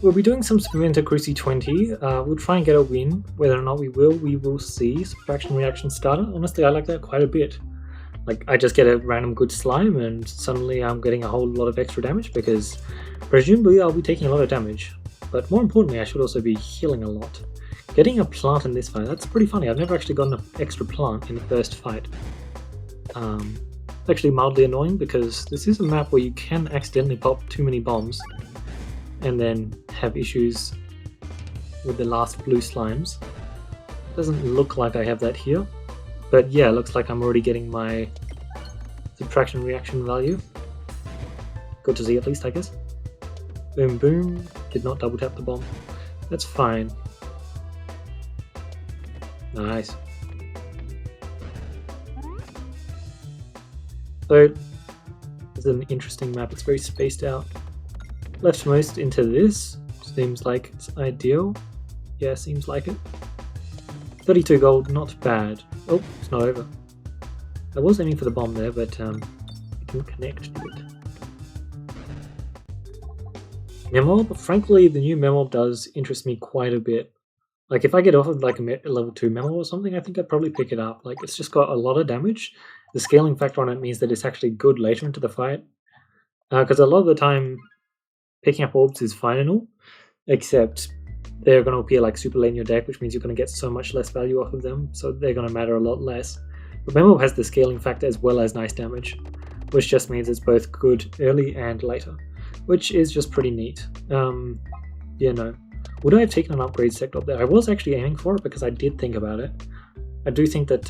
We'll be doing some Spinventor C20. We'll try and get a win. Whether or not we will see. Subtraction reaction starter. Honestly, I like that quite a bit. Like, I just get a random good slime and suddenly I'm getting a whole lot of extra damage because presumably I'll be taking a lot of damage. But more importantly, I should also be healing a lot. Getting a plant in this fight, that's pretty funny. I've never actually gotten an extra plant in the first fight. It's actually mildly annoying because this is a map where you can accidentally pop too many bombs and then have issues with the last blue slimes. Doesn't look like I have that here, but yeah, looks like I'm already getting my subtraction reaction value. Good to see at least, I guess. Boom boom, did not double tap the bomb. That's fine. Nice. So, it's an interesting map, it's very spaced out. Leftmost into this, seems like it's ideal. Yeah, seems like it. 32 gold, not bad. Oh, it's not over. I was aiming for the bomb there, but I didn't connect to it. Memob, frankly, the new Memob does interest me quite a bit. Like, if I get offered like a level 2 Memob or something, I think I'd probably pick it up. Like, it's just got a lot of damage. The scaling factor on it means that it's actually good later into the fight. Because a lot of the time, picking up orbs is fine and all, except they're going to appear like super late in your deck, which means you're going to get so much less value off of them, so they're going to matter a lot less. But Memob has the scaling factor as well as nice damage, which just means it's both good early and later, which is just pretty neat. Yeah, no. Would I have taken an upgrade sector up there? I was actually aiming for it because I did think about it. I do think that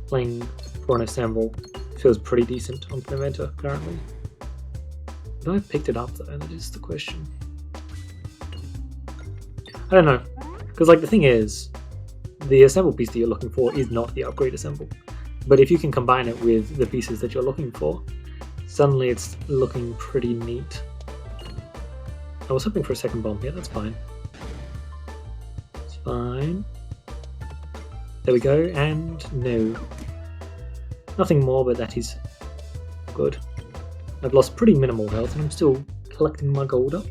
playing for an ensemble feels pretty decent on Spinventor currently. Would I have picked it up though? That is the question. I don't know, because like the thing is, the assemble piece that you're looking for is not the upgrade assemble. But if you can combine it with the pieces that you're looking for, suddenly it's looking pretty neat. I was hoping for a second bomb here, that's fine. It's fine. There we go, and no. Nothing more, but that is good. I've lost pretty minimal health and I'm still collecting my gold up.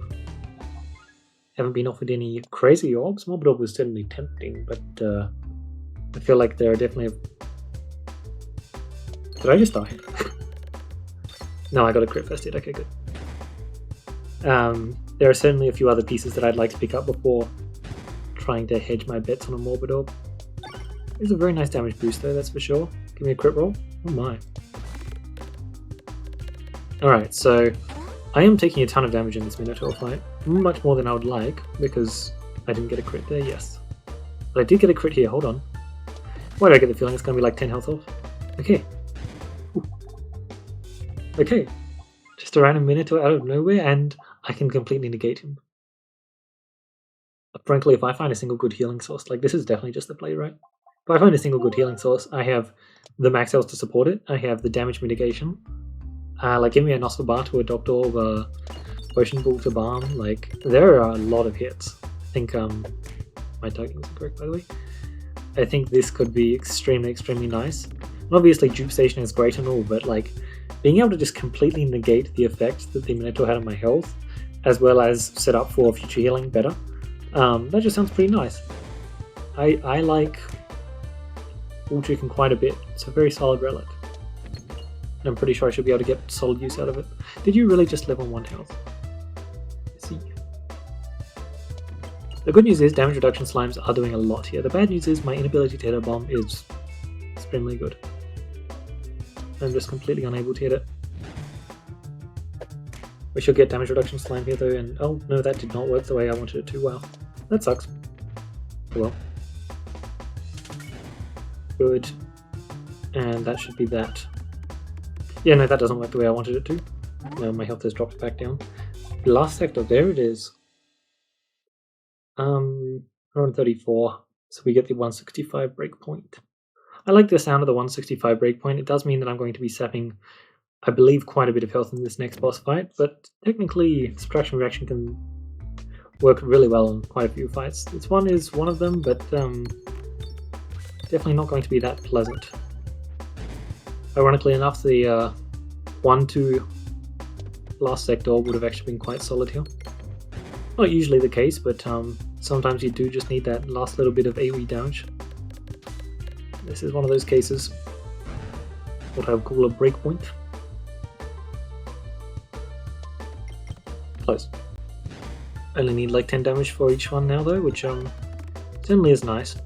Haven't been offered any crazy orbs. Morbid Orb was certainly tempting, but I feel like there are definitely... Did I just die? No, I got a crit first hit, okay, good. There are certainly a few other pieces that I'd like to pick up before trying to hedge my bets on a Morbid Orb. It's a very nice damage boost though, that's for sure. Give me a crit roll. Oh my. Alright, so I am taking a ton of damage in this Minotaur fight. Much more than I would like, because I didn't get a crit there, yes. But I did get a crit here, hold on. Why do I get the feeling it's going to be like 10 health off? Okay. Ooh. Okay. Just a random Minotaur out of nowhere, and I can completely negate him. Frankly, if I find a single good healing source, like this is definitely just the play, right? If I find a single good healing source, I have the max health to support it, I have the damage mitigation. Like give me a Nosfer Bar to a Doctor Orb, a Potion Ball to Balm, like there are a lot of hits. I think my target wasn't correct by the way. I think this could be extremely, extremely nice. And obviously Dupe Station is great and all, but like being able to just completely negate the effect that the Minotaur had on my health, as well as set up for future healing better, that just sounds pretty nice. I like Bull Chicken quite a bit. It's a very solid relic. And I'm pretty sure I should be able to get solid use out of it. Did you really just live on 1 health? Let's see. The good news is damage reduction slimes are doing a lot here. The bad news is my inability to hit a bomb is extremely good. I'm just completely unable to hit it. We should get damage reduction slime here though, and oh no, that did not work the way I wanted it to. Wow, that sucks. Oh well. Good. And that should be that. Yeah, no, that doesn't work the way I wanted it to. No, my health has dropped back down. Last sector, there it is. 134. So we get the 165 breakpoint. I like the sound of the 165 breakpoint. It does mean that I'm going to be sapping, I believe, quite a bit of health in this next boss fight, but technically subtraction reaction can work really well in quite a few fights. This one is one of them, but definitely not going to be that pleasant. Ironically enough, the 1-2 last sector would have actually been quite solid here. Not usually the case, but sometimes you do just need that last little bit of AoE damage. This is one of those cases. What I would call a breakpoint. Close. Only need like 10 damage for each one now though, which certainly is nice.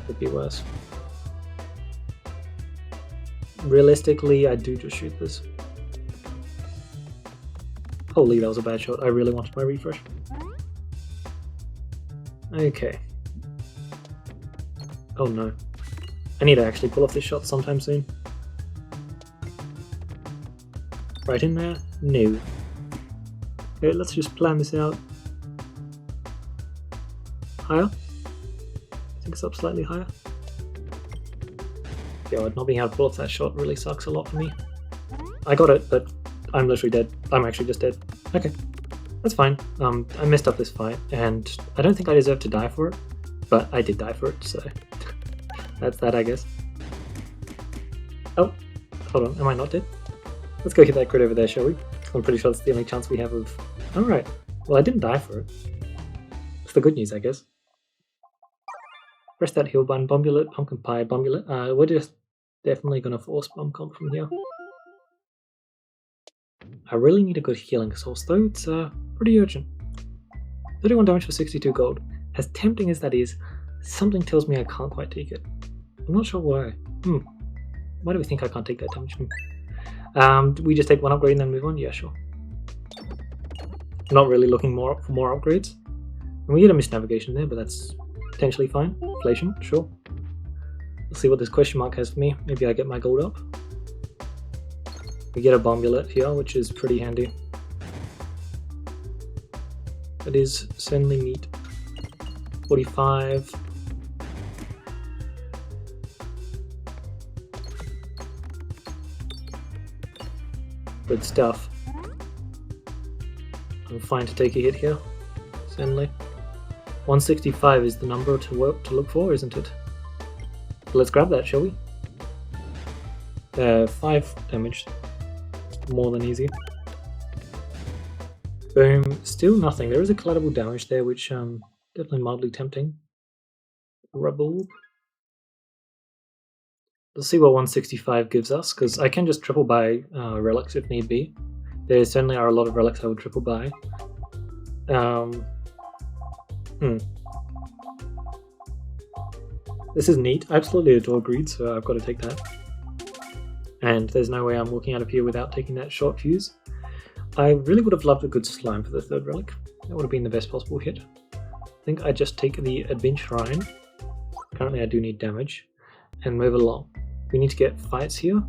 Could be worse. Realistically, I do just shoot this. Holy, that was a bad shot. I really wanted my refresh. Okay. Oh no. I need to actually pull off this shot sometime soon. Right in there? No. Okay, let's just plan this out. Higher? I think it's up slightly higher. God, not being able to pull off that shot really sucks a lot for me. I got it, but I'm literally dead. I'm actually just dead. Okay, that's fine. I messed up this fight, and I don't think I deserve to die for it, but I did die for it, so that's that, I guess. Oh, hold on, am I not dead? Let's go hit that crit over there, shall we? I'm pretty sure that's the only chance we have of... Alright, well I didn't die for it. That's the good news, I guess. Press that heal button, Bombulate, Pumpkin Pie, Bombulate. We're just definitely gonna force Bomb Comp from here. I really need a good healing source though, it's pretty urgent. 31 damage for 62 gold. As tempting as that is, something tells me I can't quite take it. I'm not sure why. Why do we think I can't take that damage? Do we just take one upgrade and then move on? Yeah, sure. Not really looking for more upgrades. And we get a missed navigation there, but that's potentially fine. Inflation, sure. Let's see what this question mark has for me. Maybe I get my gold up. We get a Bombulate here, which is pretty handy. That is certainly neat. 45. Good stuff. I'm fine to take a hit here, certainly. 165 is the number to look for, isn't it? Let's grab that, shall we? 5 damage. More than easy. Boom. Still nothing. There is a collateral damage there, which definitely mildly tempting. Rubble. Let's see what 165 gives us, because I can just triple buy relics if need be. There certainly are a lot of relics I would triple buy. This is neat. I absolutely adore greed, so I've got to take that. And there's no way I'm walking out of here without taking that short fuse. I really would have loved a good slime for the third relic. That would have been the best possible hit. I think I just take the Adventure Shrine. Currently I do need damage. And move along. We need to get fights here.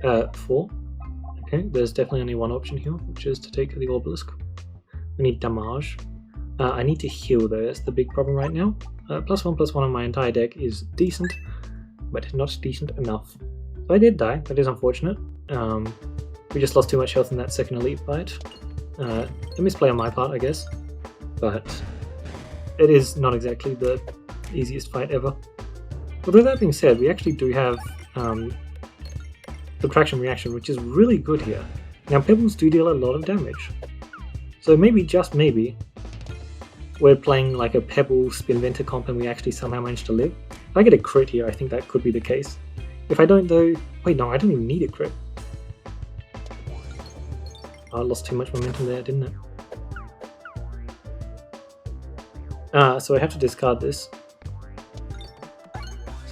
4. Okay, there's definitely only one option here, which is to take the Obelisk. We need damage. I need to heal though, that's the big problem right now. +1/+1 on my entire deck is decent, but not decent enough. So I did die, that is unfortunate. We just lost too much health in that second elite fight. A misplay on my part, I guess. But it is not exactly the easiest fight ever. Although that being said, we actually do have subtraction reaction, which is really good here. Now pebbles do deal a lot of damage. So maybe, just maybe, we're playing like a pebble Spinventor comp and we actually somehow manage to live. If I get a crit here, I think that could be the case. If I don't though, wait no, I don't even need a crit. Oh, I lost too much momentum there, didn't I? So I have to discard this,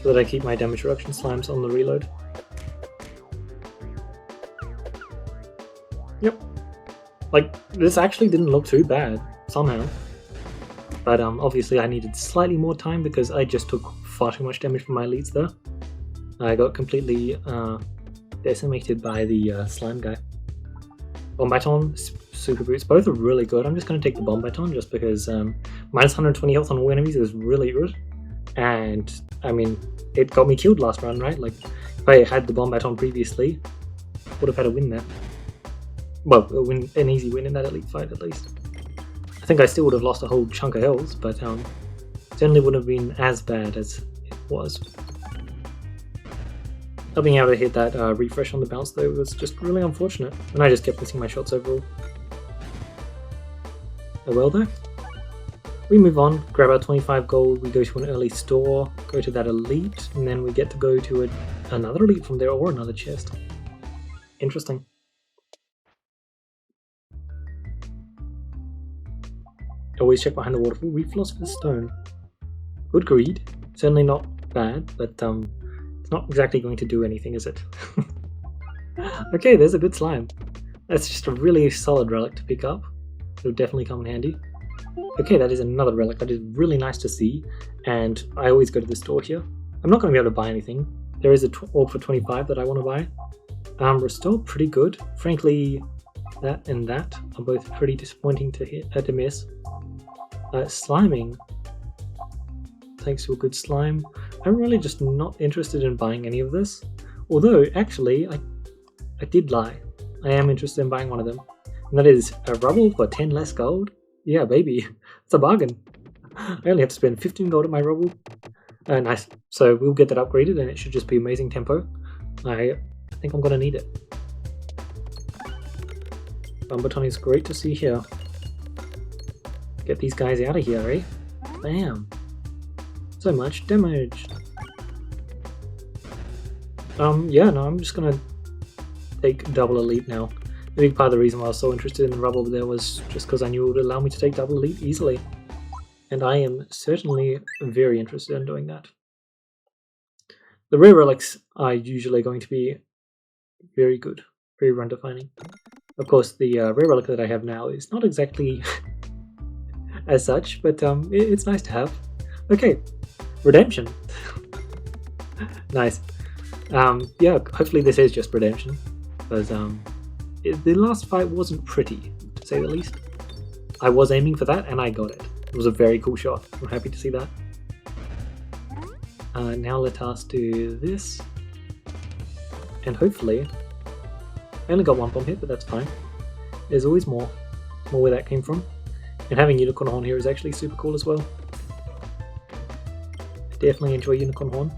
so that I keep my damage reduction slimes on the reload. Yep. Like, this actually didn't look too bad, somehow. But obviously I needed slightly more time because I just took far too much damage from my elites there. I got completely decimated by the slime guy. Bomb Baton, Super Boots, both are really good. I'm just going to take the Bomb Baton just because minus 120 health on all enemies is really good. And, I mean, it got me killed last run, right? Like, if I had the Bomb Baton previously, I would have had a win there. Well, an easy win in that elite fight at least. I think I still would have lost a whole chunk of health, but certainly wouldn't have been as bad as it was. Not being able to hit that refresh on the bounce though was just really unfortunate, and I just kept missing my shots overall. Oh well though. We move on, grab our 25 gold, we go to an early store, go to that elite, and then we get to go to another elite from there or another chest. Interesting. Always check behind the waterfall. We Philosopher's Stone. Good greed. Certainly not bad, but it's not exactly going to do anything, is it? Okay, there's a good slime. That's just a really solid relic to pick up. It'll definitely come in handy. Okay, that is another relic that is really nice to see, and I always go to the store here. I'm not going to be able to buy anything. There is a orb for 25 that I want to buy. Restore, pretty good. Frankly, that and that are both pretty disappointing to miss. Sliming, thanks to a good slime. I'm really just not interested in buying any of this. Although, actually, I did lie. I am interested in buying one of them. And that is a rubble for 10 less gold. Yeah, baby. It's a bargain. I only have to spend 15 gold on my rubble. Nice. So we'll get that upgraded and it should just be amazing tempo. I think I'm going to need it. Bumbaton is great to see here. Get these guys out of here, eh? Bam! So much damage. Yeah, no, I'm just gonna take double elite now. A big part of the reason why I was so interested in the rubble there was just because I knew it would allow me to take double elite easily. And I am certainly very interested in doing that. The rare relics are usually going to be very good, very run defining. Of course, the rare relic that I have now is not exactly as such, but it's nice to have. Okay, redemption. Nice. Yeah, hopefully this is just redemption, because the last fight wasn't pretty, to say the least. I was aiming for that, and I got it. It was a very cool shot. I'm happy to see that. Now let us do this, and hopefully, I only got one bomb hit, but that's fine. There's always more. More where that came from. And having Unicorn Horn here is actually super cool as well. I definitely enjoy Unicorn Horn.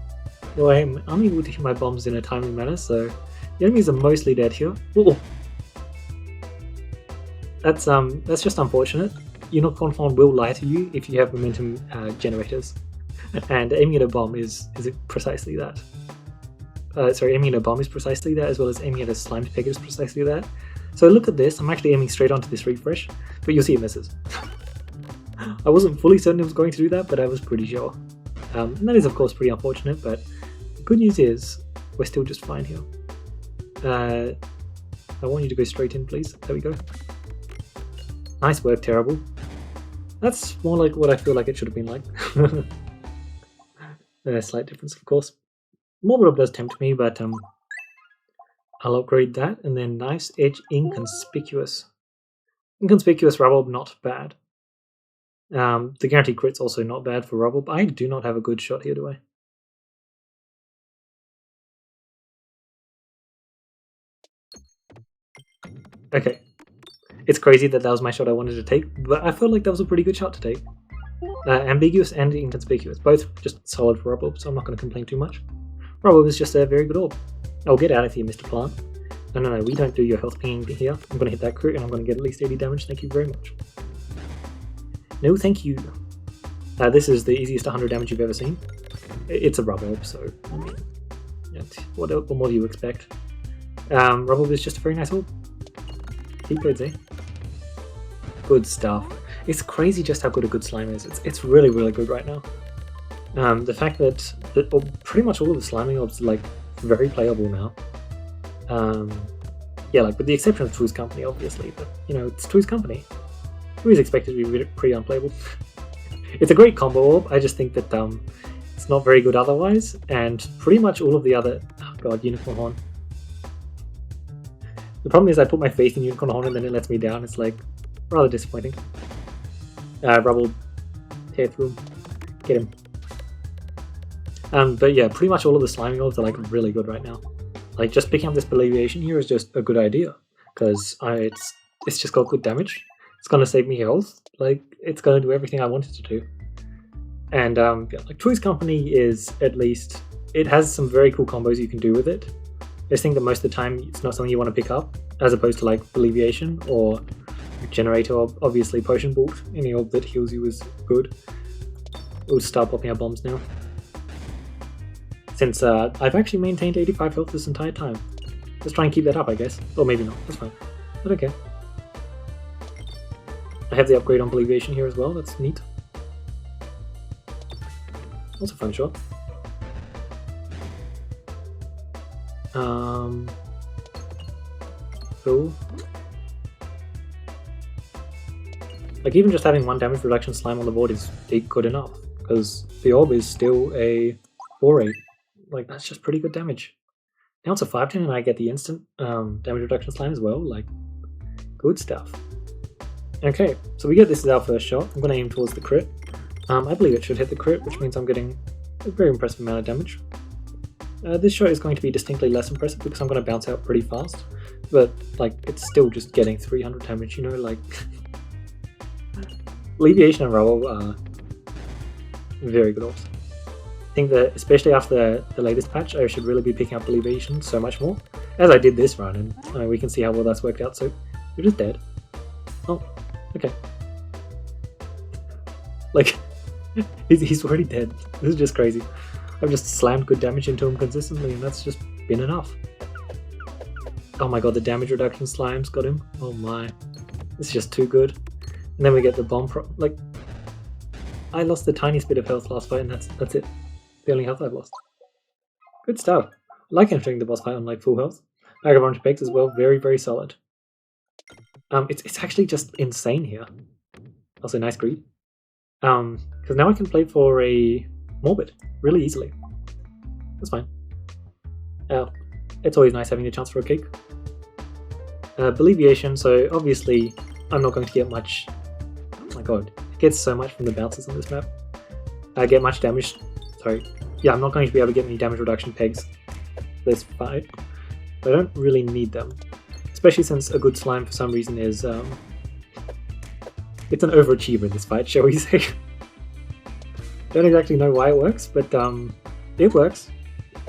Though I'm unable to hit my bombs in a timely manner, so the enemies are mostly dead here. Ooh. That's just unfortunate. Unicorn Horn will lie to you if you have momentum generators. And aiming at a bomb is precisely that. Aiming at a bomb is precisely that, as well as aiming at a slimed peg is precisely that. So look at this, I'm actually aiming straight onto this refresh, but you'll see it misses. I wasn't fully certain it was going to do that, but I was pretty sure. And that is of course pretty unfortunate, but the good news is we're still just fine here. I want you to go straight in, please. There we go. Nice work, Terrible. That's more like what I feel like it should have been like. A slight difference, of course. Morbid does tempt me, but I'll upgrade that, and then nice edge Inconspicuous. Inconspicuous Rubble, not bad. The guaranteed crit's also not bad for Rubble, but I do not have a good shot here, do I? Okay. It's crazy that was my shot I wanted to take, but I felt like that was a pretty good shot to take. Ambiguous and Inconspicuous, both just solid for Rubble, so I'm not going to complain too much. Rubble is just a very good orb. Oh, get out of here, Mr. Plant. No, we don't do your health pinging here. I'm going to hit that crit and I'm going to get at least 80 damage, thank you very much. No, thank you. This is the easiest 100 damage you've ever seen. It's a Rubble orb, so, I mean, what more do you expect? Rubble is just a very nice orb. Keep codes, eh? Good stuff. It's crazy just how good a good slime is. It's really, really good right now. The fact that pretty much all of the sliming orbs are like very playable now. Yeah, like with the exception of True's Company, obviously, but you know, it's True's Company. True is expected to be pretty unplayable. It's a great combo orb, I just think that it's not very good otherwise, and pretty much all of the other... Oh god, Unicorn Horn. The problem is I put my faith in Unicorn Horn and then it lets me down, it's like, rather disappointing. Rubble, tear through him, get him. But yeah, pretty much all of the sliming orbs are like really good right now. Like just picking up this Believiation here is just a good idea, because it's just got good damage. It's gonna save me health. Like it's gonna do everything I want it to do. And yeah, like True's Company is at least it has some very cool combos you can do with it. I just think that most of the time it's not something you want to pick up, as opposed to like Alleviation or Generator, obviously Potion Bolt. Any orb that heals you is good. We'll start popping our bombs now. Since I've actually maintained 85 health this entire time. Let's try and keep that up, I guess. Or maybe not, that's fine. But okay. I have the upgrade on Alleviation here as well, that's neat. That's a fun shot. Cool. Like, even just having 1 damage reduction slime on the board is good enough, because the orb is still a 4-8. Like, that's just pretty good damage. Now it's a 5-10 and I get the instant damage reduction slime as well. Like, good stuff. Okay, so we get this as our first shot. I'm going to aim towards the crit. I believe it should hit the crit, which means I'm getting a very impressive amount of damage. This shot is going to be distinctly less impressive because I'm going to bounce out pretty fast. But, like, it's still just getting 300 damage, you know, like... Alleviation and Rubble are very good orbs. I think that, especially after the latest patch, I should really be picking up Alleviation so much more. As I did this run, and we can see how well that's worked out, so you're just dead. Oh, okay. Like, he's already dead. This is just crazy. I've just slammed good damage into him consistently, and that's just been enough. Oh my god, the damage reduction slimes got him. Oh my. It's just too good. And then we get the bomb like, I lost the tiniest bit of health last fight, and that's it. The only health I've lost. Good stuff. I like entering the boss fight on like full health. I got a bunch of pegs as well, very, very solid. It's actually just insane here. Also nice greed. Because now I can play for a Morbid really easily. That's fine. It's always nice having a chance for a kick. Alleviation, so obviously I'm not going to get much. Oh my god, it gets so much from the bounces on this map. I get much damage. Sorry. Yeah, I'm not going to be able to get any damage reduction pegs this fight. But I don't really need them. Especially since a good slime for some reason is it's an overachiever in this fight, shall we say. Don't exactly know why it works, but it works.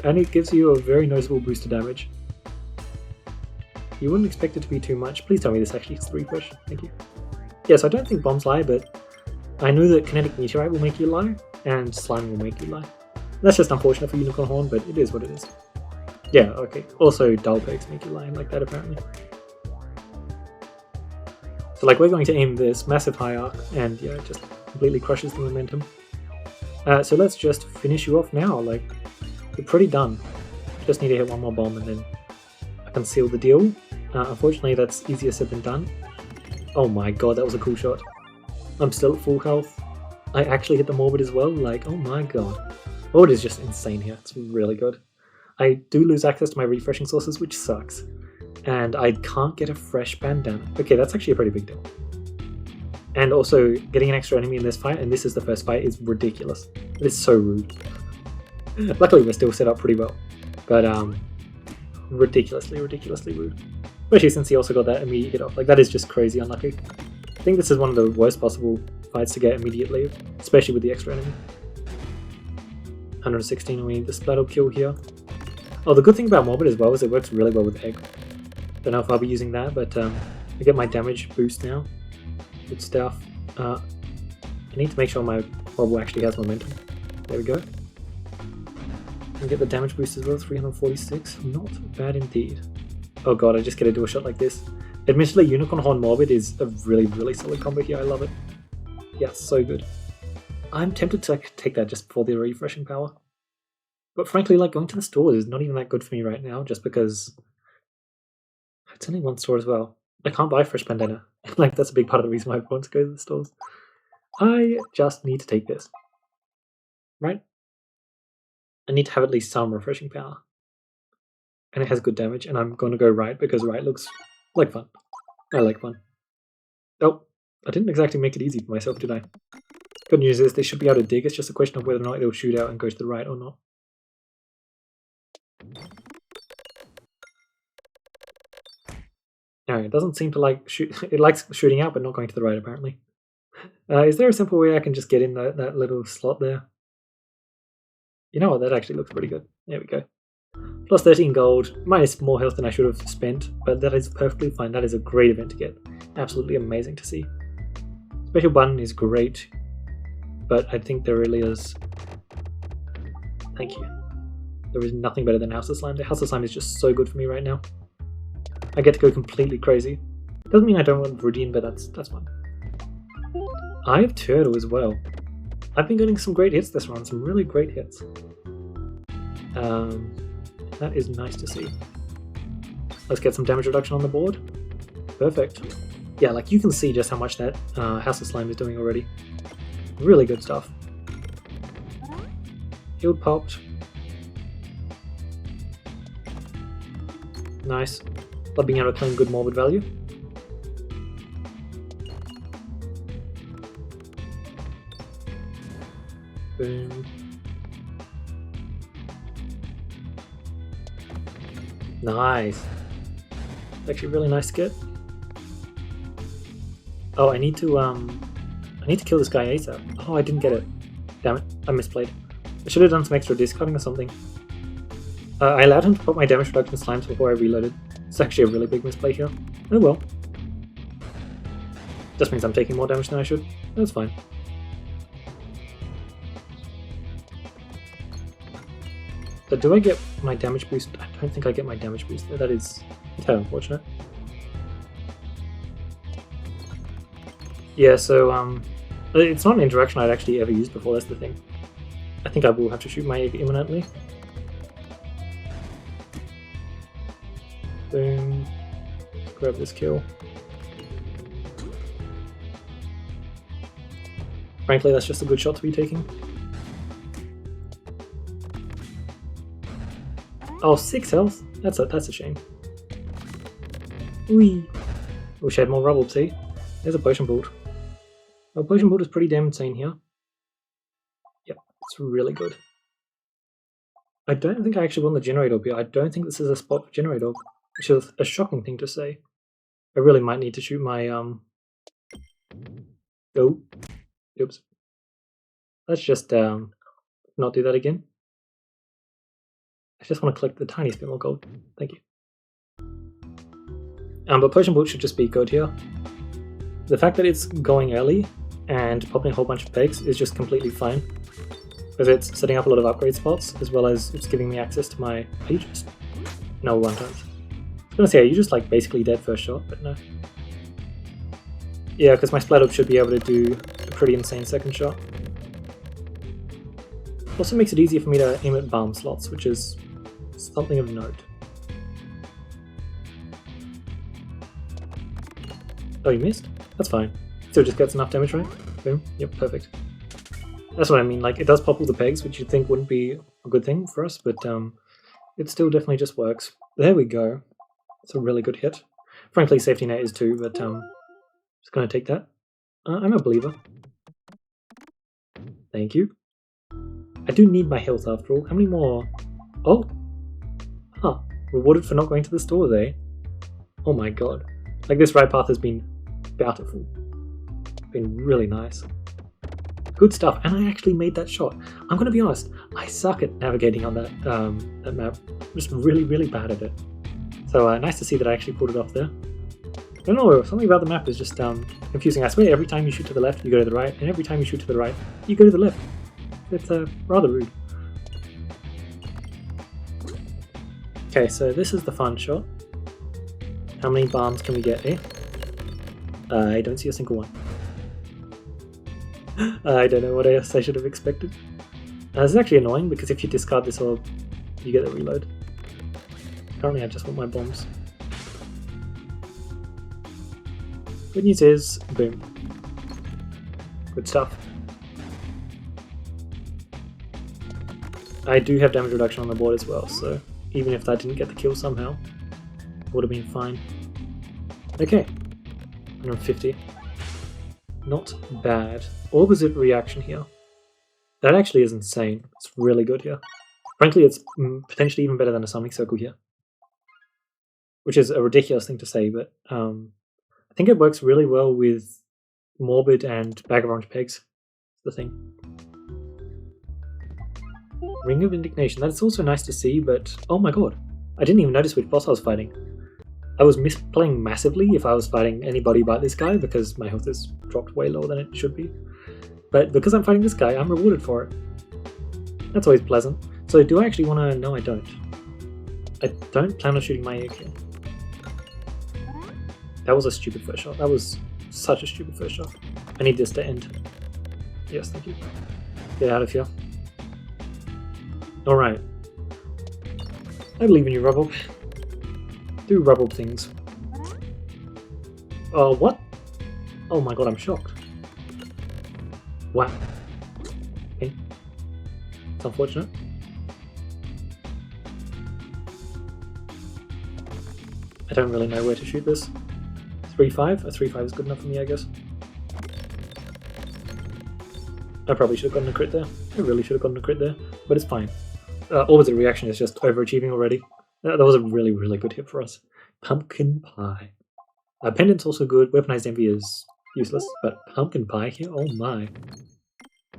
And it gives you a very noticeable boost to damage. You wouldn't expect it to be too much. Please tell me this actually hits the refresh. Thank you. Yes, I don't think bombs lie, but I know that Kinetic Meteorite will make you lie, and Slime will make you lie. That's just unfortunate for Unicorn Horn, but it is what it is. Yeah, okay. Also, dull pegs make you lie like that, apparently. So, like, we're going to aim this massive high arc, and yeah, it just completely crushes the momentum. So let's just finish you off now. Like, you're pretty done. Just need to hit one more bomb, and then I can seal the deal. Unfortunately, that's easier said than done. Oh my god, that was a cool shot. I'm still at full health. I actually hit the Morbid as well. Like, oh my god. Morbid is just insane here. It's really good. I do lose access to my refreshing sources, which sucks. And I can't get a fresh bandana. Okay, that's actually a pretty big deal. And also, getting an extra enemy in this fight, and this is the first fight, is ridiculous. It is so rude. Luckily, we're still set up pretty well. But, ridiculously rude. Especially since he also got that immediate hit off. Like, that is just crazy unlucky. I think this is one of the worst possible fights to get immediately, especially with the extra enemy. 116, we need the splatter kill here. Oh, the good thing about Morbid as well is it works really well with Egg. Don't know if I'll be using that, but I get my damage boost now. Good stuff. I need to make sure my Wobble actually has momentum. There we go. And get the damage boost as well, 346. Not bad indeed. Oh god, I just get a dual shot like this. Admittedly, Unicorn Horn Morbid is a really solid combo here. I love it. Yeah, so good. I'm tempted to take that just for the refreshing power. But frankly, like, going to the store is not even that good for me right now, just because it's only one store as well. I can't buy fresh bandana. Like, that's a big part of the reason why I want to go to the stores. I just need to take this. Right? I need to have at least some refreshing power. And it has good damage, and I'm going to go right because right looks like fun. I like fun. Oh, I didn't exactly make it easy for myself, did I? Good news is they should be able to dig. It's just a question of whether or not it'll shoot out and go to the right or not. No, it doesn't seem to like shoot. It likes shooting out, but not going to the right, apparently. Is there a simple way I can just get in that little slot there? You know what, that actually looks pretty good. There we go. Plus 13 gold, minus more health than I should have spent, but that is perfectly fine. That is a great event to get. Absolutely amazing to see. Special button is great, but I think there really is... Thank you. There is nothing better than House of Slime. The House of Slime is just so good for me right now. I get to go completely crazy. Doesn't mean I don't want Viridian, but that's fine. I have Turtle as well. I've been getting some great hits this run, some really great hits. That is nice to see. Let's get some damage reduction on the board. Perfect. Yeah, like you can see just how much that House of Slime is doing already. Really good stuff. Shield popped. Nice. Love being able to claim good morbid value. Boom. Nice. Actually, really nice skit. Oh, I need to kill this guy ASAP. Oh, I didn't get it. Damn it, I misplayed. I should have done some extra discarding or something. I allowed him to put my damage reduction slimes before I reloaded. It's actually a really big misplay here. Oh well. Just means I'm taking more damage than I should. That's fine. But do I get my damage boost? I don't think I get my damage boost. That is kind of unfortunate. Yeah, so it's not an interaction I'd actually ever used before, that's the thing. I think I will have to shoot my egg imminently. Boom. Grab this kill. Frankly, that's just a good shot to be taking. Oh, 6 health? That's a shame. Whee! Wish I had more rubble, see? There's a potion bolt. Oh, potion bolt is pretty damn insane here. Yep, it's really good. I don't think I actually won the generator here. I don't think this is a spot for generator, which is a shocking thing to say. I really might need to shoot my Oh, oops. Let's just not do that again. I just want to collect the tiniest bit more gold. Thank you. But potion bolt should just be good here. The fact that it's going early and popping a whole bunch of pegs is just completely fine, because it's setting up a lot of upgrade spots, as well as it's giving me access to my... Are you just... No, 1 times. I was gonna say, are you just like basically dead first shot, but no. Yeah, because my splat up should be able to do a pretty insane second shot. Also makes it easier for me to aim at bomb slots, which is something of note. Oh, you missed? That's fine. Still just gets enough damage, right? Boom. Yep, perfect. That's what I mean, like, it does pop all the pegs, which you'd think wouldn't be a good thing for us, but it still definitely just works. There we go. It's a really good hit. Frankly, safety net is too, but just gonna take that. I'm a believer. Thank you. I do need my health after all. How many more? Oh! Huh. Rewarded for not going to the stores, eh? Oh my god. Like, this ride path has been bountiful. Been really nice. Good stuff, and I actually made that shot. I'm gonna be honest, I suck at navigating on that that map. I'm just really, really bad at it. So nice to see that I actually pulled it off there. I don't know, something about the map is just confusing. I swear every time you shoot to the left, you go to the right, and every time you shoot to the right, you go to the left. It's rather rude. Okay, so this is the fun shot. How many bombs can we get here? I don't see a single one. I don't know what else I should have expected. This is actually annoying because if you discard this orb, you get a reload. Currently I just want my bombs. Good news is, boom. Good stuff. I do have damage reduction on the board as well, so even if that didn't get the kill somehow, it would have been fine. Okay, 150. Not bad. Opposite reaction here. That actually is insane. It's really good here. Frankly, it's potentially even better than a summoning circle here. Which is a ridiculous thing to say, but I think it works really well with Morbid and Bag of Orange Pegs. The thing. Ring of Indignation. That's also nice to see, but oh my god. I didn't even notice which boss I was fighting. I was misplaying massively if I was fighting anybody but this guy because my health has dropped way lower than it should be. But because I'm fighting this guy, I'm rewarded for it. That's always pleasant. So do I actually want to... No, I don't. I don't plan on shooting my egg here. That was a stupid first shot. That was such a stupid first shot. I need this to end. Yes, thank you. Get out of here. Alright. I believe in you, Rubble. Do Rubble things. Oh, what? Oh my god, I'm shocked. Wow. Okay. It's unfortunate. I don't really know where to shoot this. 3-5? A 3-5 is good enough for me, I guess. I probably should have gotten a crit there. I really should have gotten a crit there, but it's fine. Always a reaction is just overachieving already. That was a really, really good hit for us. Pumpkin Pie. Pendant's also good. Weaponized Envy is useless, but Pumpkin Pie here? Oh my.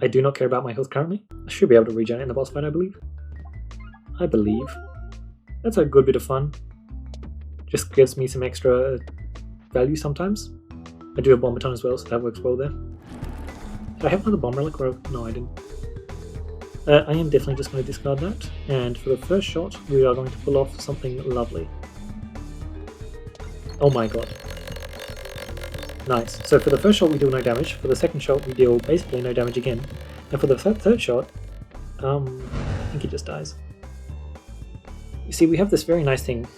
I do not care about my health currently. I should be able to regen it in the boss fight, I believe. That's a good bit of fun. Just gives me some extra value sometimes. I do have Bomb Baton as well, so that works well there. Did I have another Bomb Relic? No, I didn't. I am definitely just going to discard that, and for the first shot, we are going to pull off something lovely. Oh my god. Nice. So for the first shot we deal no damage, for the second shot we deal basically no damage again, and for the third shot, I think he just dies. You see, we have this very nice thing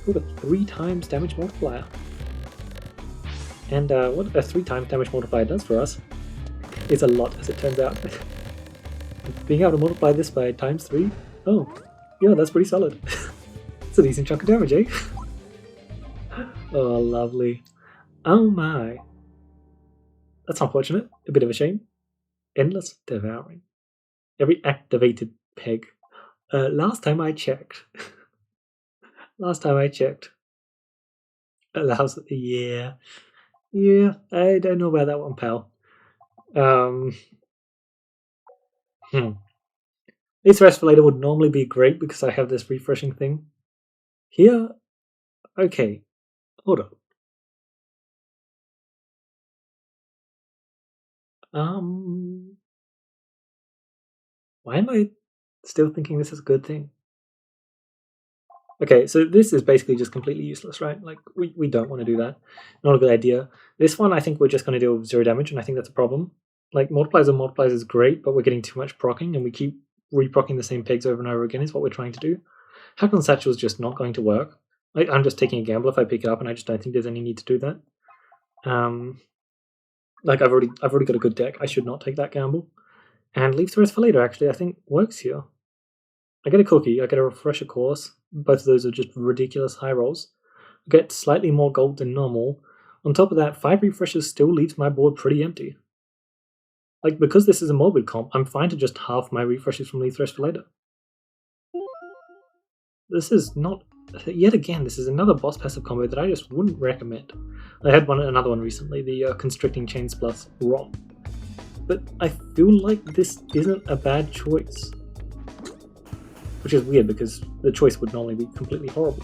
called a 3 times damage multiplier. And what a 3 times damage multiplier does for us is a lot, as it turns out. Being able to multiply this by ×3, oh, yeah, that's pretty solid. It's a decent chunk of damage, eh? Oh, lovely. Oh my. That's unfortunate. A bit of a shame. Endless Devouring. Every activated peg. Last time I checked. Allows... Yeah. Yeah, I don't know about that one, pal. This Respirator would normally be great because I have this refreshing thing. Here? Okay. Hold up. Why am I still thinking this is a good thing? Okay, so this is basically just completely useless, right? Like, we don't want to do that. Not a good idea. This one, I think we're just going to deal with 0 damage, and I think that's a problem. Like, multiplies is great, but we're getting too much proccing, and we keep re-proccing the same pegs over and over again is what we're trying to do. Hackle and Satchel is just not going to work. Like, I'm just taking a gamble if I pick it up, and I just don't think there's any need to do that. Like, I've already got a good deck. I should not take that gamble. And Leave the Rest for later, actually, I think works here. I get a cookie, I get a Refresher Course. Both of those are just ridiculous high rolls. I get slightly more gold than normal. On top of that, 5 refreshes still leaves my board pretty empty. Like, because this is a morbid comp, I'm fine to just half my refreshes from Leave the Rest for later. This is not... Yet again, this is another boss passive combo that I just wouldn't recommend. I had another one recently, the Constricting Chains plus Raw. But I feel like this isn't a bad choice. Which is weird because the choice would normally be completely horrible.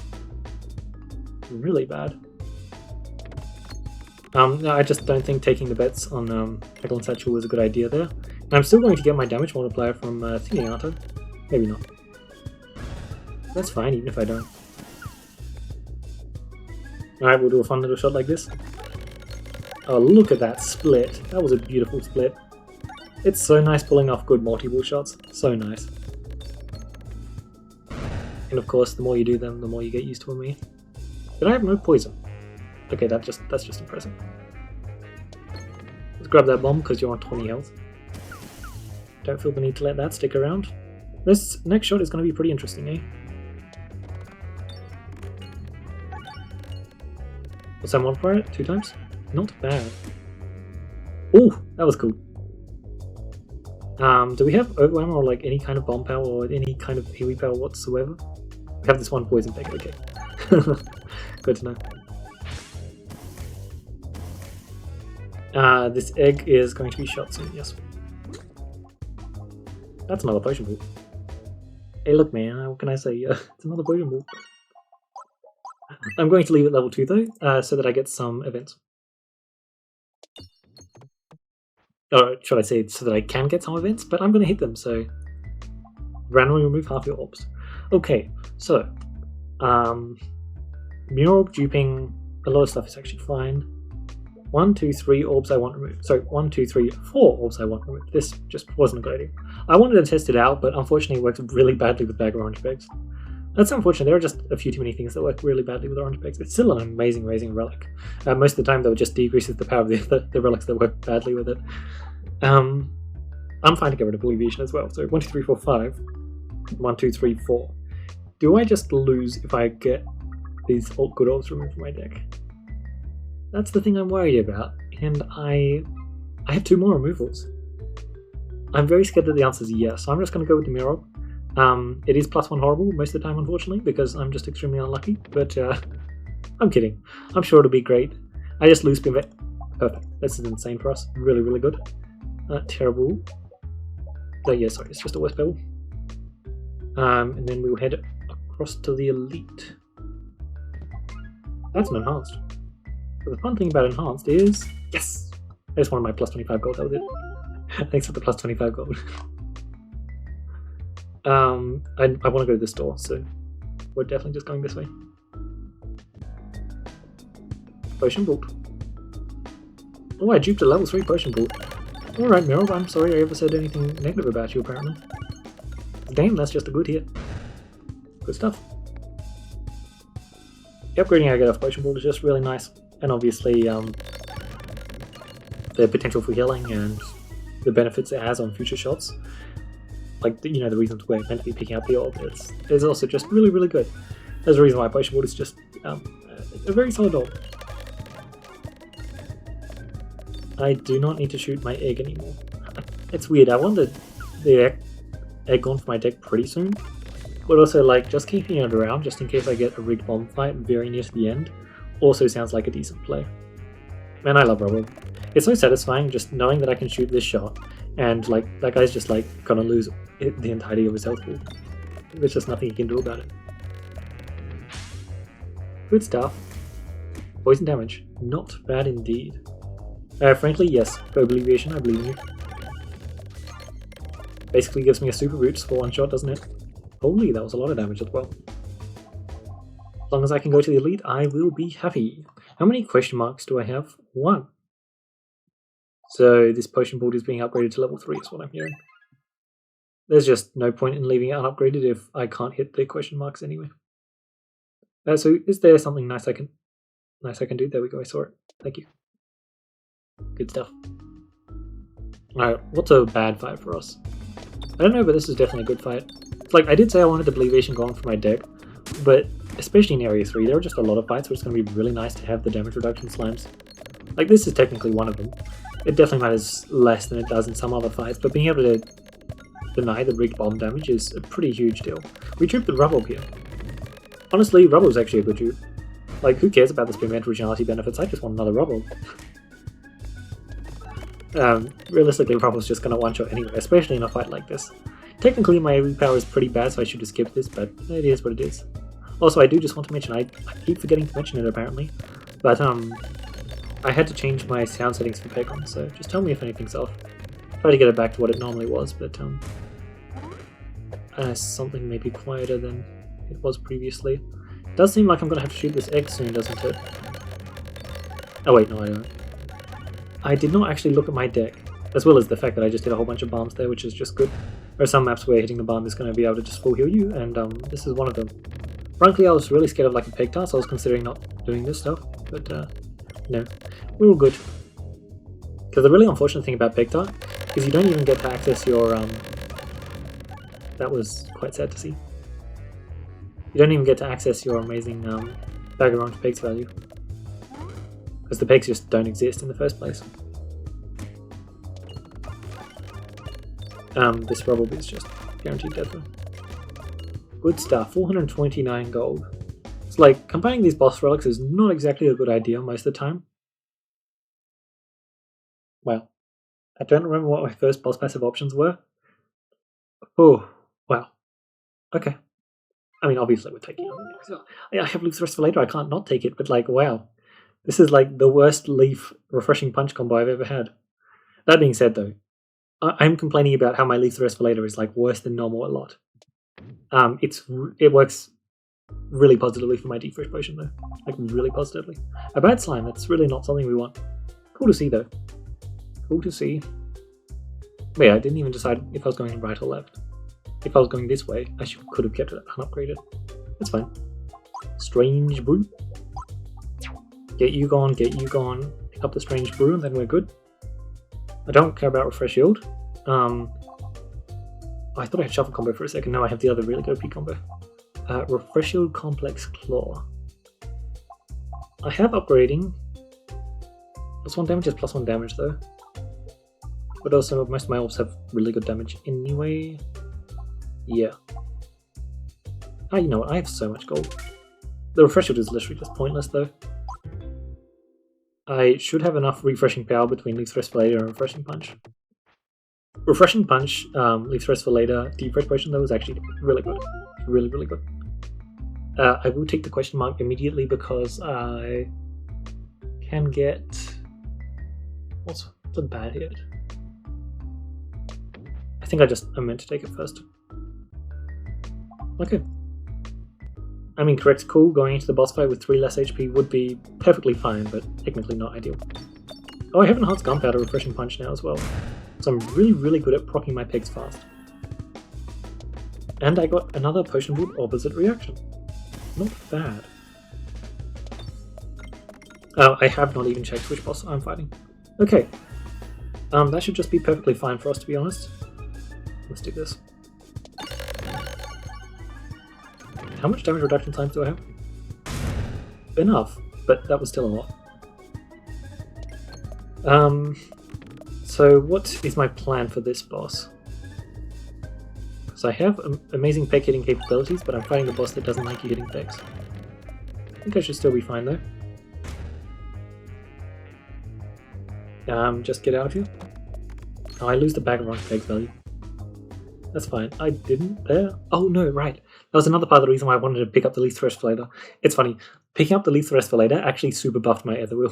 Really bad. No, I just don't think taking the bets on Peglin and Satchel was a good idea there. And I'm still going to get my damage multiplier from thingy, aren't I? Maybe not. That's fine, even if I don't. Alright, we'll do a fun little shot like this. Oh, look at that split. That was a beautiful split. It's so nice pulling off good multi-ball shots. So nice. And of course, the more you do them, the more you get used to me. But I have no poison. Okay, that's just impressive. Let's grab that bomb because you're on 20 health. Don't feel the need to let that stick around. This next shot is going to be pretty interesting, eh? What's that modifier? 2 times? Not bad. Oh, that was cool. Do we have overwhelm or like any kind of bomb power or any kind of AoE power whatsoever? We have this one poison peg, okay. Good to know. This egg is going to be shot soon, yes. That's another potion pool. Hey look man, what can I say? It's another potion ball. I'm going to leave it level 2 though, so that I get some events. Or should I say so that I can get some events, but I'm going to hit them, so randomly remove half your orbs. Okay, so mirror orb duping, a lot of stuff is actually fine. 1, 2, 3 orbs I want removed. So 1, 2, 3, 4 orbs I want removed. This just wasn't a good idea. I wanted to test it out, but unfortunately it works really badly with bag orange pegs. That's unfortunate. There are just a few too many things that work really badly with orange pegs. It's still an amazing relic. Most of the time though it just decreases the power of the relics that work badly with it. I'm fine to get rid of Alleviation as well. So 1, 2, 3, 4, 5. 1, 2, 3, 4. Do I just lose if I get these good orbs removed from my deck? That's the thing I'm worried about, and I have 2 more removals. I'm very scared that the answer is yes, so I'm just going to go with the mirror. It is +1 horrible most of the time, unfortunately, because I'm just extremely unlucky, but I'm kidding. I'm sure it'll be great. I just lose Spinventor. Perfect. This is insane for us. Really good. Terrible. Oh yeah, sorry, it's just a West Pebble. And then we'll head across to the Elite. That's an Enhanced. But the fun thing about Enhanced is... Yes! I just wanted my +25 gold, that was it. Thanks for the +25 gold. I want to go to the store, so we're definitely just going this way. Potion Vault. Oh, I duped a level 3 Potion Vault. Alright, Meryl, I'm sorry I ever said anything negative about you, apparently. Damn, that's just a good hit. Good stuff. The upgrading I get off Potion Vault is just really nice. And obviously, the potential for healing and the benefits it has on future shots. Like, the reasons we're meant to be picking up the orb, it's also just really good. There's a reason why Potion Vault is just a very solid orb. I do not need to shoot my egg anymore. It's weird, I want the egg gone for my deck pretty soon, but also like just keeping it around just in case I get a rigged bomb fight very near to the end also sounds like a decent play. Man, I love Rubble. It's so satisfying just knowing that I can shoot this shot and like that guy's just like gonna lose the entirety of his health pool. There's just nothing he can do about it. Good stuff. Poison damage. Not bad indeed. Frankly, yes. Go Alleviation, I believe in you. Basically gives me a super boost for one shot, doesn't it? Holy, that was a lot of damage as well. As long as I can go to the Elite, I will be happy. How many question marks do I have? 1. So this Potion Vault is being upgraded to level 3 is what I'm hearing. There's just no point in leaving it unupgraded if I can't hit the question marks anyway. So is there something nice I can do? There we go, I saw it. Thank you. Good stuff. Alright, what's a bad fight for us? I don't know, but this is definitely a good fight. It's like, I did say I wanted the Alleviation gone for my deck, but especially in Area 3, there are just a lot of fights where it's going to be really nice to have the damage reduction slimes. Like, this is technically one of them. It definitely matters less than it does in some other fights, but being able to deny the rigged bomb damage is a pretty huge deal. We duped the Rubble here. Honestly, Rubble is actually a good dupe. Like, who cares about the Spinventor originality benefits? I just want another Rubble. Realistically, Rubble's just gonna one-shot anyway, especially in a fight like this. Technically, my AoE power is pretty bad, so I should have skipped this, but it is what it is. Also, I do just want to mention, I keep forgetting to mention it apparently, but I had to change my sound settings for Peglin, so just tell me if anything's off. Try to get it back to what it normally was, but something may be quieter than it was previously. It does seem like I'm gonna have to shoot this egg soon, doesn't it? Oh wait, no I don't. I did not actually look at my deck, as well as the fact that I just hit a whole bunch of bombs there, which is just good. There are some maps where hitting the bomb is going to be able to just full heal you, and this is one of them. Frankly, I was really scared of like a Pegtar, so I was considering not doing this stuff, but no, we're all good. Because the really unfortunate thing about Pegtar is you don't even get to access your, that was quite sad to see. You don't even get to access your amazing bag of orange pegs value. Because the pegs just don't exist in the first place. This Rubble is just guaranteed death. Good stuff, 429 gold. It's like, combining these boss relics is not exactly a good idea most of the time. Well, I don't remember what my first boss passive options were. Oh, wow. Okay. I mean, obviously we're taking it. I have Leaf Thrust for later, I can't not take it, but like, wow. This is like the worst Leaf Refreshing Punch combo I've ever had. That being said though, I'm complaining about how my Leaf Thrust for later is like worse than normal a lot. It works really positively for my Deep Fresh Potion though. Like really positively. A bad slime, that's really not something we want. Cool to see though. Cool to see. But yeah, I didn't even decide if I was going right or left. If I was going this way, I could have kept it unupgraded. That's fine. Strange Brew. Get you gone, pick up the Strange Brew, and then we're good. I don't care about Refresh Yield. I thought I had Shuffle combo for a second. No, I have the other really good OP combo. Refresh Yield Complex Claw. I have upgrading. +1 damage is +1 damage though. But also most of my orbs have really good damage anyway. Yeah. Ah, you know what? I have so much gold. The Refresh Shield is literally just pointless though. I should have enough refreshing power between Leaf Thrust for later and Refreshing Punch. Refreshing Punch, Leaf Thrust for later, Deep Fresh Potion though is actually really good. Really, really good. I will take the question mark immediately because I can get... What's a bad hit? I think I meant to take it first. Okay. I mean, correct, cool. Going into the boss fight with 3 less HP would be perfectly fine, but technically not ideal. Oh, I have Enhanced Gunpowder Refreshing Punch now as well. So I'm really, really good at proccing my pegs fast. And I got another potion with opposite reaction. Not bad. I have not even checked which boss I'm fighting. Okay. That should just be perfectly fine for us, to be honest. Let's do this. How much damage reduction times do I have? Enough, but that was still a lot. So what is my plan for this boss? Because I have amazing peg hitting capabilities, but I'm fighting a boss that doesn't like you hitting pegs. I think I should still be fine though. Just get out of here. Oh, I lose the bag of wrong pegs value. That's fine. I didn't there? Oh no, right. That was another part of the reason why I wanted to pick up the Leaf Thrust for later. It's funny. Picking up the Leaf Thrust for later actually super buffed my Ether Wheel.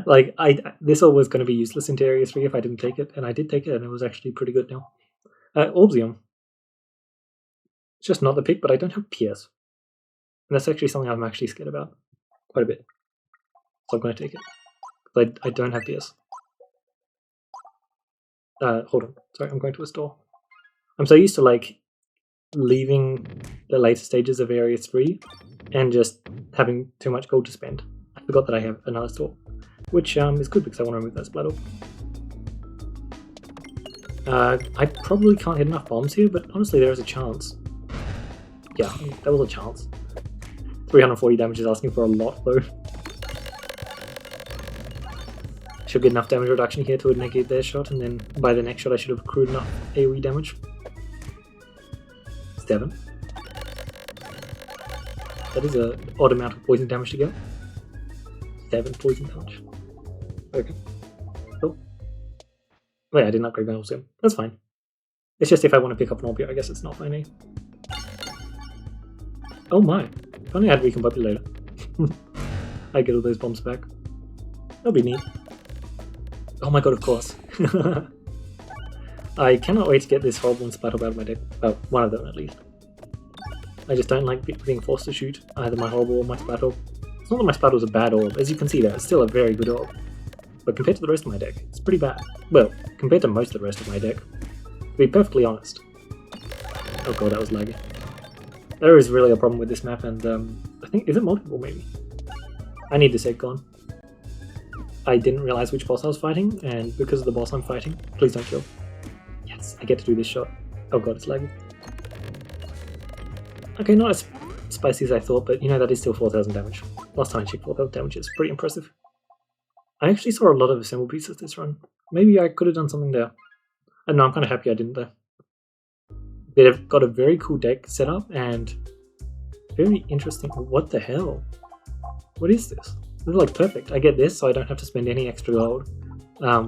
Like, this all was going to be useless into Area 3 if I didn't take it, and I did take it, and it was actually pretty good now. Orbsium. It's just not the pick, but I don't have PS. And that's actually something I'm actually scared about. Quite a bit. So I'm going to take it. But I don't have PS. Hold on. Sorry, I'm going to a store. I'm so used to, like, leaving the later stages of Area 3 and just having too much gold to spend. I forgot that I have another store, which is good because I want to remove that Splattle. I probably can't hit enough bombs here, but honestly there is a chance. Yeah, there was a chance. 340 damage is asking for a lot though. Should get enough damage reduction here to negate their shot, and then by the next shot I should have accrued enough AoE damage. 7. That is an odd amount of poison damage to get. 7 poison damage. Okay. Oh. Wait, I didn't upgrade my Orbsium. That's fine. It's just if I want to pick up an Orb here, I guess it's not fine, eh? Oh my. If only I had Recombobulator. I get all those bombs back. That'll be neat. Oh my god, of course. I cannot wait to get this horrible Splattle out of my deck. Well, one of them at least. I just don't like being forced to shoot either my Horrible or my Splattle. It's not that my Splattle's a bad orb, as you can see there, it's still a very good orb. But compared to the rest of my deck, it's pretty bad. Well, compared to most of the rest of my deck, to be perfectly honest. Oh god, that was laggy. There is really a problem with this map, and I think, is it multiple maybe? I need this egg gone. I didn't realize which boss I was fighting, and because of the boss I'm fighting, please don't kill. Yes, I get to do this shot. Oh god, it's laggy. Okay, not as spicy as I thought, but you know, that is still 4,000 damage. Last time I checked 4,000 damage, is pretty impressive. I actually saw a lot of assemble pieces this run. Maybe I could have done something there. I don't know, I'm kind of happy I didn't though. They've got a very cool deck set up, and very interesting. What the hell? What is this? This is like perfect. I get this, so I don't have to spend any extra gold.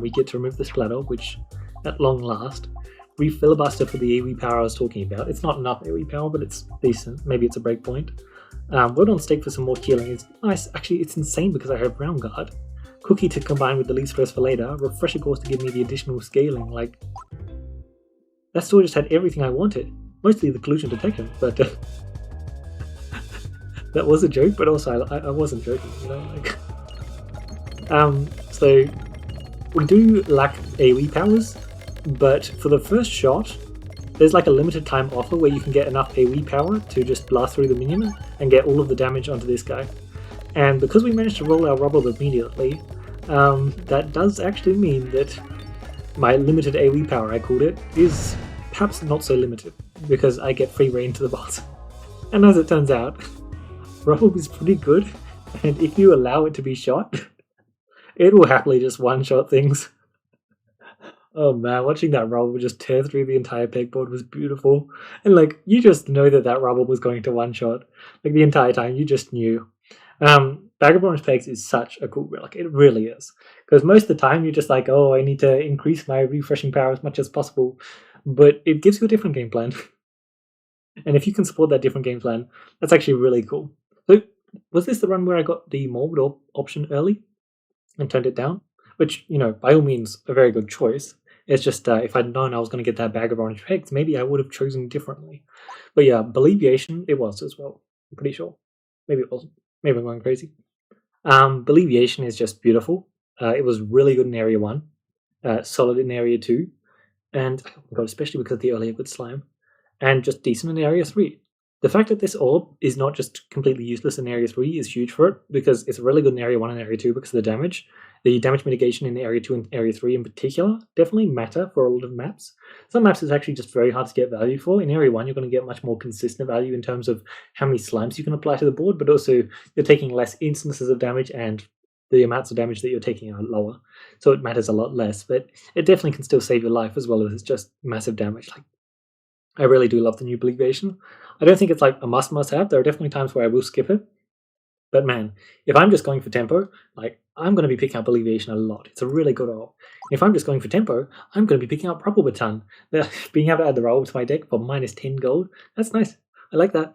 We get to remove the Splattle, which at long last re-filibuster for the AoE power I was talking about. It's not enough AoE power, but it's decent. Maybe it's a breakpoint. Word on Stake for some more healing is nice. Actually, it's insane because I have Realm Guard. Cookie to combine with the Leaf Stress for later. Refresher Course to give me the additional scaling. Like, that store just had everything I wanted. Mostly the collusion detection, but that was a joke, but also I wasn't joking, you know? Like, so we do lack AoE powers, but for the first shot, there's like a limited time offer where you can get enough AoE power to just blast through the minion and get all of the damage onto this guy. And because we managed to roll our rubble immediately, that does actually mean that my limited AoE power, I called it, is perhaps not so limited, because I get free reign to the boss. And as it turns out, rubble is pretty good, and if you allow it to be shot, it will happily just one-shot things. Oh man, watching that rubble just tear through the entire pegboard was beautiful. And like, you just know that rubble was going to one-shot. Like, the entire time, you just knew. Bag of Orange Pegs is such a cool relic, it really is. Because most of the time, you're just like, oh, I need to increase my refreshing power as much as possible. But it gives you a different game plan. And if you can support that different game plan, that's actually really cool. So, was this the run where I got the mold option early and turned it down? Which, you know, by all means, a very good choice. It's just, if I'd known I was going to get that Bag of Orange Pegs, maybe I would have chosen differently. But yeah, Believiation, it was as well. I'm pretty sure. Maybe it wasn't. Maybe I'm going crazy. Believiation is just beautiful. It was really good in Area 1, solid in Area 2, and oh my god, especially because of the earlier good slime, and just decent in Area 3. The fact that this orb is not just completely useless in Area 3 is huge for it, because it's really good in Area 1 and Area 2 because of the damage. The damage mitigation in Area 2 and Area 3 in particular definitely matter for a lot of maps. Some maps is actually just very hard to get value for. In Area 1, you're going to get much more consistent value in terms of how many slimes you can apply to the board, but also you're taking less instances of damage and the amounts of damage that you're taking are lower. So it matters a lot less, but it definitely can still save your life as well as it's just massive damage. Like, I really do love the new Believiation. I don't think it's like a must have. There are definitely times where I will skip it. But man, if I'm just going for tempo, like, I'm going to be picking up Believiation a lot. It's a really good orb. If I'm just going for tempo, I'm going to be picking up Rubble a ton. Being able to add the Rubble to my deck for minus 10 gold, that's nice. I like that.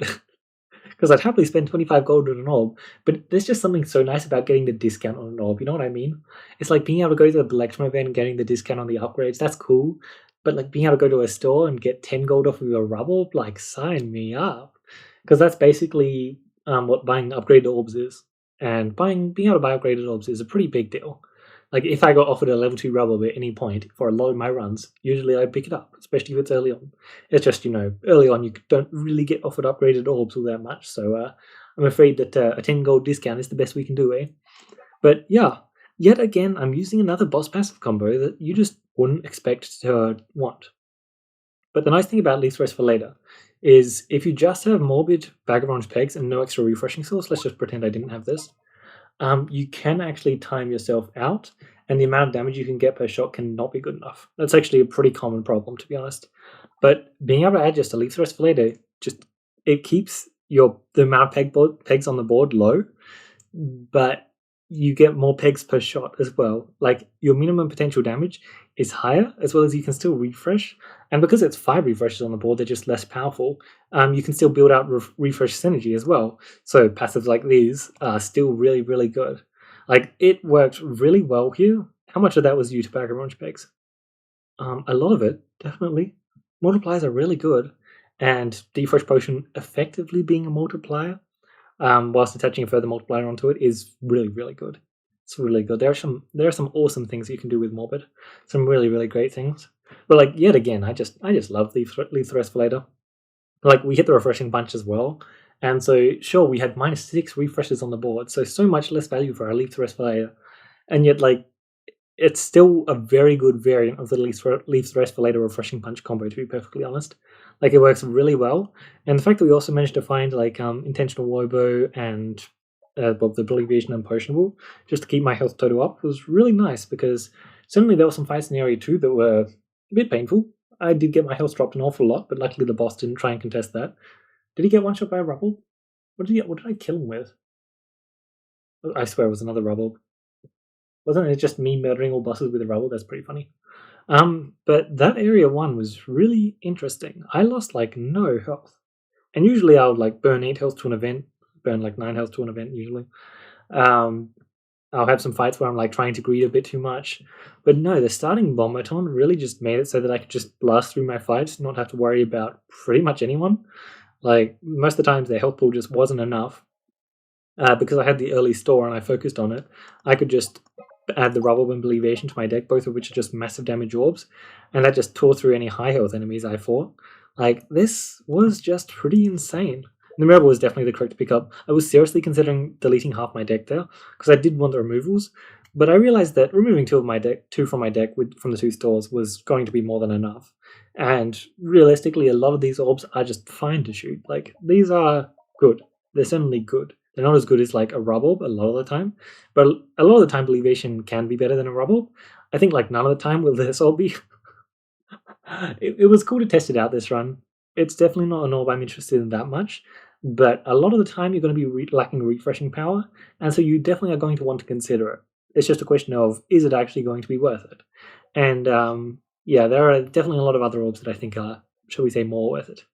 Because I'd happily spend 25 gold on an orb, but there's just something so nice about getting the discount on an orb, you know what I mean? It's like being able to go to the Electrum event and getting the discount on the upgrades, that's cool. But like being able to go to a store and get 10 gold off of your Rubble, like, sign me up. Because that's basically what buying upgraded orbs is. And being able to buy upgraded orbs is a pretty big deal. Like, if I got offered a level 2 Rubble at any point for a lot of my runs, usually I'd pick it up, especially if it's early on. It's just, you know, early on you don't really get offered upgraded orbs all that much, so I'm afraid that a 10 gold discount is the best we can do, eh? But yeah, yet again, I'm using another boss passive combo that you just wouldn't expect to want. But the nice thing about Leaf Rest for later is if you just have Morbid, Bag of Orange Pegs, and no extra refreshing source, let's just pretend I didn't have this, you can actually time yourself out, and the amount of damage you can get per shot cannot be good enough. That's actually a pretty common problem, to be honest. But being able to add just a Leaf Rest for later, it keeps the amount of pegs on the board low, but you get more pegs per shot as well. Like, your minimum potential damage is higher, as well as you can still refresh. And because it's 5 refreshes on the board, they're just less powerful. You can still build out refresh synergy as well. So passives like these are still really, really good. Like, it worked really well here. How much of that was due to Bag of Orange Pegs? A lot of it, definitely. Multipliers are really good, and Defresh Potion effectively being a multiplier, whilst attaching a further multiplier onto it, is really, really good. It's really good. There are some awesome things you can do with Morbid. Some really, really great things. But like, yet again, I just love Leaf Thrust for later. Like, we hit the refreshing bunch as well. And so, sure, we had minus 6 refreshes on the board, so much less value for our Leaf Thrust for later. And yet, like, it's still a very good variant of the Leaf Thrust for later refreshing punch combo, to be perfectly honest. Like, it works really well. And the fact that we also managed to find, like, Intentional Wobo and the Believiation and Potionable, just to keep my health total up, was really nice, because certainly there were some fights in Area 2 that were a bit painful. I did get my health dropped an awful lot, but luckily the boss didn't try and contest that. Did he get one shot by a Rubble? What did I kill him with? I swear it was another Rubble. Wasn't it just me murdering all bosses with a Rubble? That's pretty funny. But that area 1 was really interesting. I lost like no health. And usually I would like burn 8 health to an event, burn like 9 health to an event usually. Um, I'll have some fights where I'm like trying to greed a bit too much. But no, the starting Bombaton really just made it so that I could just blast through my fights, not have to worry about pretty much anyone. Like most of the times their health pool just wasn't enough. Because I had the early store and I focused on it, I could just add the Rubble and Believation to my deck, both of which are just massive damage orbs, and that just tore through any high health enemies I fought. Like, this was just pretty insane. The Rebel was definitely the correct pickup. I was seriously considering deleting half my deck there, because I did want the removals, but I realized that removing two from my deck from the two stores was going to be more than enough. And realistically, a lot of these orbs are just fine to shoot. Like, these are good. They're certainly good. They're not as good as like a rubble a lot of the time, but a lot of the time Believation can be better than a rubble. I think like none of the time will this all be. It was cool to test it out this run. It's definitely not an orb I'm interested in that much, but a lot of the time you're going to be lacking refreshing power, and so you definitely are going to want to consider it. It's just a question of, is it actually going to be worth it? And yeah, there are definitely a lot of other orbs that I think are, shall we say, more worth it.